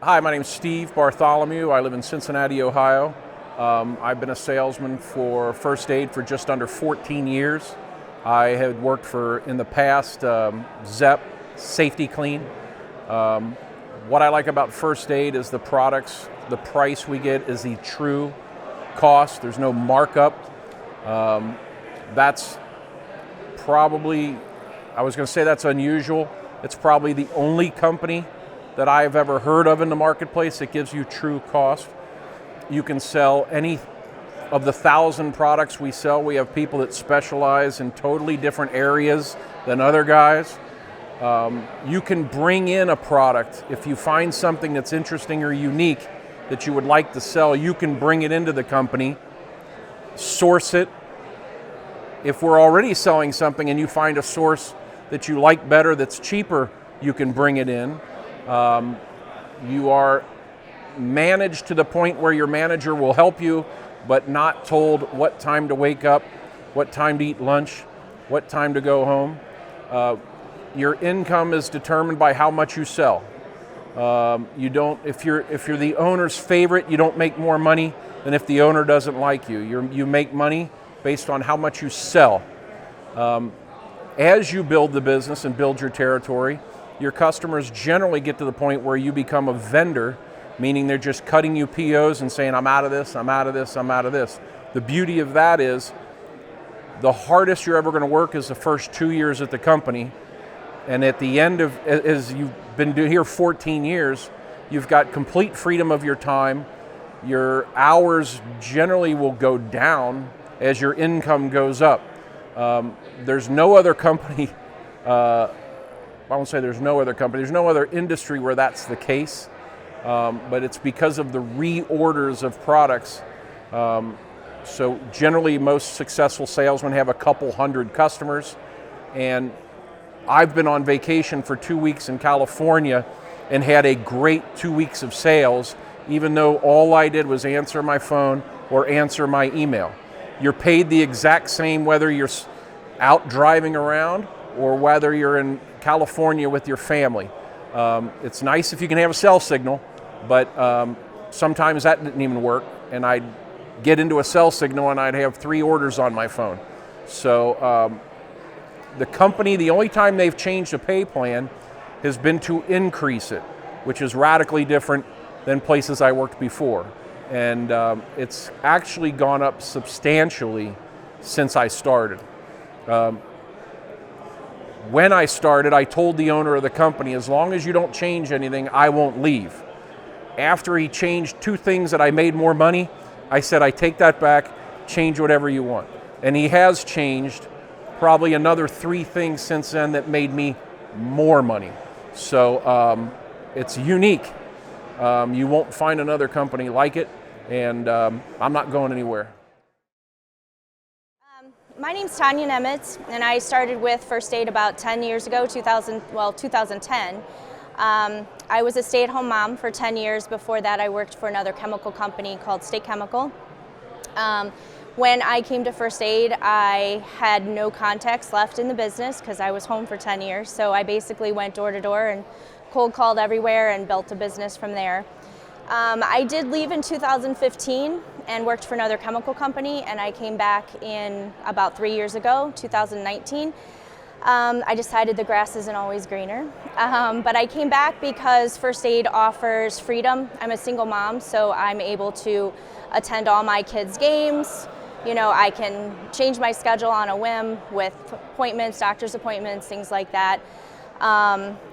Hi, my name is Steve Bartholomew. I live in Cincinnati, Ohio. I've been a salesman for First Aid for just under 14 years. I had worked for, in the past, ZEP, Safety Clean. What I like about First Aid is the products. The price we get is the true cost. There's no markup. That's probably, I was going to say that's unusual. It's probably the only company that I've ever heard of in the marketplace that gives you true cost. You can sell any of the 1,000 products we sell. We have people that specialize in totally different areas than other guys. You can bring in a product. If you find something that's interesting or unique that you would like to sell, you can bring it into the company, source it. If we're already selling something and you find a source that you like better that's cheaper, you can bring it in. You are managed to the point where your manager will help you, but not told what time to wake up, what time to eat lunch, what time to go home. Your income is determined by how much you sell. You don't, if you're the owner's favorite, you don't make more money than if the owner doesn't like you. You make money based on how much you sell. As you build the business and build your territory, your customers generally get to the point where you become a vendor, meaning they're just cutting you POs and saying, I'm out of this, I'm out of this, I'm out of this. The beauty of that is the hardest you're ever going to work is the first 2 years at the company. And at the end of, as you've been here 14 years, you've got complete freedom of your time. Your hours generally will go down as your income goes up. There's no other company, I won't say there's no other company, there's no other industry where that's the case, but it's because of the reorders of products. So generally most successful salesmen have a couple hundred customers, and I've been on vacation for 2 weeks in California and had a great 2 weeks of sales, even though all I did was answer my phone or answer my email. You're paid the exact same whether you're out driving around or whether you're in California with your family. It's nice if you can have a cell signal, but sometimes that didn't even work, and I'd get into a cell signal and I'd have 3 orders on my phone. So the company, the only time they've changed a pay plan has been to increase it, which is radically different than places I worked before. And it's actually gone up substantially since I started. When I started, I told the owner of the company, as long as you don't change anything, I won't leave. After he changed 2 things that I made more money, I said, I take that back, change whatever you want. And he has changed probably another 3 things since then that made me more money. So it's unique. You won't find another company like it, and I'm not going anywhere. My name's Tanya Nemitz, and I started with First Aid about 10 years ago, 2010. I was a stay-at-home mom for 10 years. Before that, I worked for another chemical company called State Chemical. When I came to First Aid, I had no contacts left in the business because I was home for 10 years. So I basically went door to door and cold called everywhere and built a business from there. I did leave in 2015 and worked for another chemical company, and I came back in about 3 years ago, 2019. I decided the grass isn't always greener, but I came back because First Aid offers freedom. I'm a single mom, so I'm able to attend all my kids' games. You know, I can change my schedule on a whim with appointments, doctor's appointments, things like that.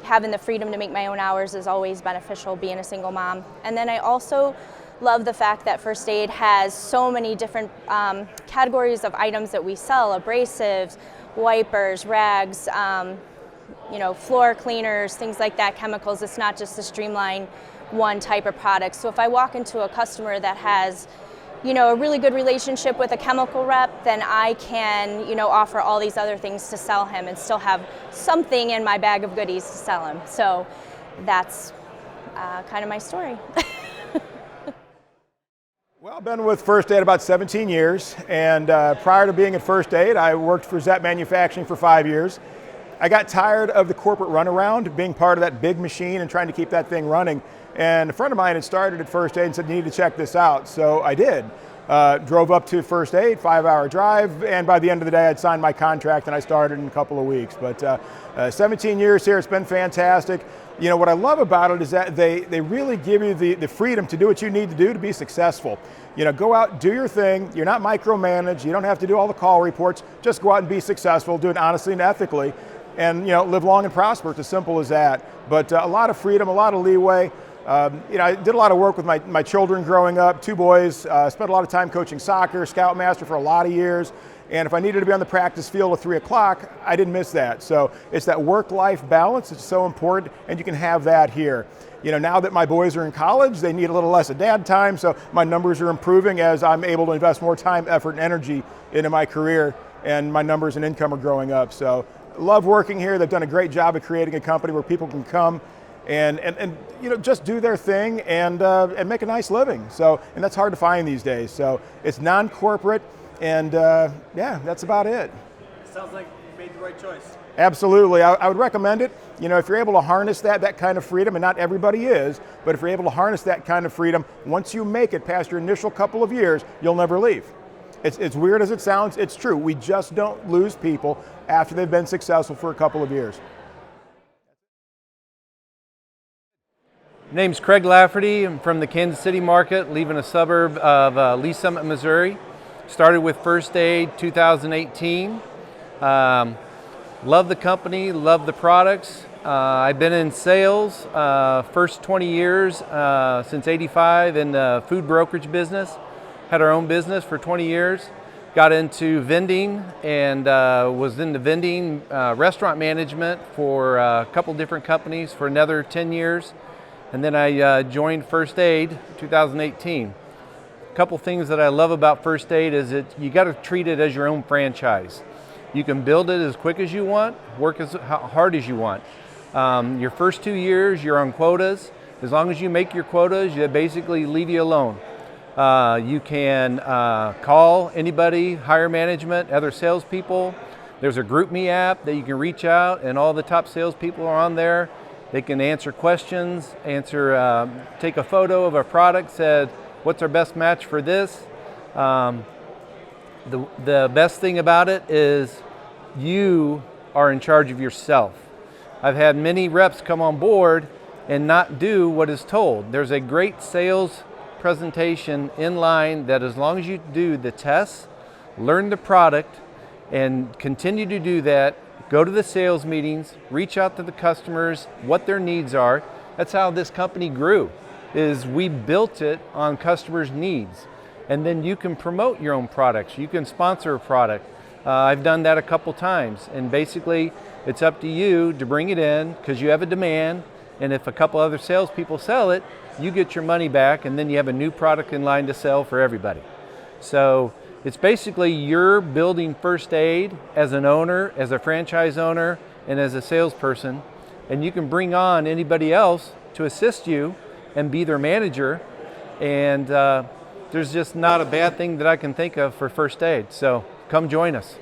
Having the freedom to make my own hours is always beneficial, being a single mom. And then I also love the fact that First Aid has so many different categories of items that we sell: abrasives, wipers, rags, you know, floor cleaners, things like that, chemicals. It's not just a streamline one type of product. So if I walk into a customer that has, you know, a really good relationship with a chemical rep, then I can, you know, offer all these other things to sell him and still have something in my bag of goodies to sell him. So that's kind of my story. Well, I've been with First Aid about 17 years, and prior to being at First Aid, I worked for ZEP Manufacturing for 5 years. I got tired of the corporate runaround, being part of that big machine and trying to keep that thing running. And a friend of mine had started at First Aid and said, you need to check this out. So I did. Drove up to First Aid, 5-hour drive, and by the end of the day I'd signed my contract and I started in a couple of weeks. But 17 years here, it's been fantastic. You know, what I love about it is that they really give you the freedom to do what you need to do to be successful. You know, go out, do your thing. You're not micromanaged. You don't have to do all the call reports. Just go out and be successful, do it honestly and ethically, and, you know, live long and prosper. It's as simple as that. But a lot of freedom, a lot of leeway. You know, I did a lot of work with my children growing up, 2 boys, spent a lot of time coaching soccer, scoutmaster for a lot of years. And if I needed to be on the practice field at 3 o'clock, I didn't miss that. So it's that work-life balance. It's so important, and you can have that here. You know, now that my boys are in college, they need a little less of dad time, so my numbers are improving as I'm able to invest more time, effort, and energy into my career, and my numbers and income are growing up. So love working here. They've done a great job of creating a company where people can come and you know, just do their thing and make a nice living. So, and that's hard to find these days. So it's non-corporate, and yeah, that's about it. Sounds like you made the right choice. Absolutely, I would recommend it. You know, if you're able to harness that kind of freedom, and not everybody is, but if you're able to harness that kind of freedom, once you make it past your initial couple of years, you'll never leave. It's weird as it sounds, it's true. We just don't lose people after they've been successful for a couple of years. Name's Craig Lafferty. I'm from the Kansas City market, leaving a suburb of Lee Summit, Missouri. Started with First Aid 2018. Love the company, love the products. I've been in sales first 20 years since '85 in the food brokerage business. Had our own business for 20 years. Got into vending and was into vending restaurant management for a couple different companies for another 10 years. And then I joined First Aid 2018. A couple things that I love about First Aid is that you got to treat it as your own franchise. You can build it as quick as you want, work as hard as you want. Your first 2 years, you're on quotas. As long as you make your quotas, they basically leave you alone. You can call anybody, hire management, other salespeople. There's a GroupMe app that you can reach out, and all the top salespeople are on there. They can answer questions, take a photo of a product, said, what's our best match for this? The best thing about it is you are in charge of yourself. I've had many reps come on board and not do what is told. There's a great sales presentation in line that as long as you do the tests, learn the product, and continue to do that, go to the sales meetings, reach out to the customers, what their needs are. That's how this company grew, is we built it on customers' needs. And then you can promote your own products. You can sponsor a product. I've done that a couple times. And basically, it's up to you to bring it in because you have a demand. And if a couple other salespeople sell it, you get your money back, and then you have a new product in line to sell for everybody. So it's basically you're building First Aid as an owner, as a franchise owner, and as a salesperson. And you can bring on anybody else to assist you and be their manager. And there's just not a bad thing that I can think of for First Aid. So come join us.